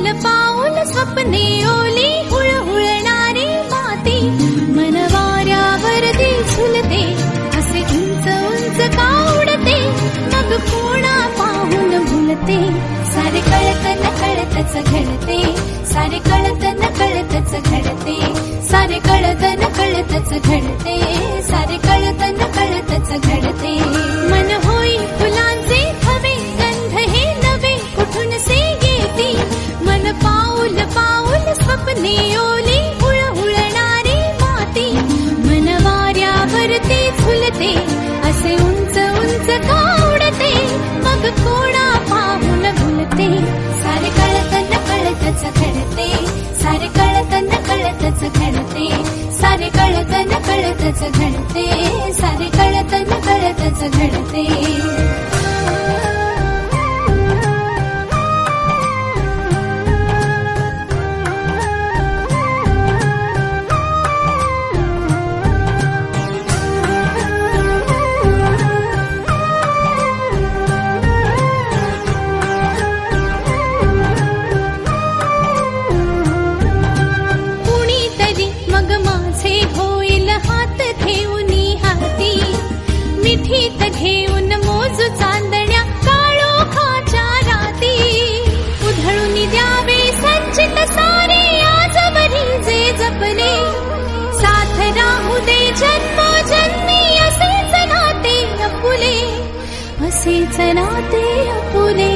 पाऊल पाऊल स्वप्ने ओली हुळहुळणारी माती मन वाऱ्यावरती झुलते असे उंच उंच का उडते मग कोणा पाहून भुलते सारे कळत न कळतच घडते सारे कळत न कळतच घडते सारे कळत न कळतच घडते सारे कळत न कळतच घडते मन होई फुलांचे थवे गंध हे नवे कुठून से येते मन पाऊल पाऊल स्वप्ने ओली हुळहुळणारी माती मन वाऱ्यावरती झुलते असे उंच उंच का उडते मग कोणा पाहून भुलते सारे कळत न कळतच घडते सारे कळत न कळतच घडते सारे कळत न कळतच घडते सारे कळत न कळतच घडते मग माझे होईल हात ठेवूनी हाती मिठीत घेऊन मोजू चांदण्या काळोखाच्या राती उधळून द्यावे संचित सारे आजवरी जे जपले साथ राहू दे जन्मोजन्मी असेच नाते अपुले असेच नाते अपुले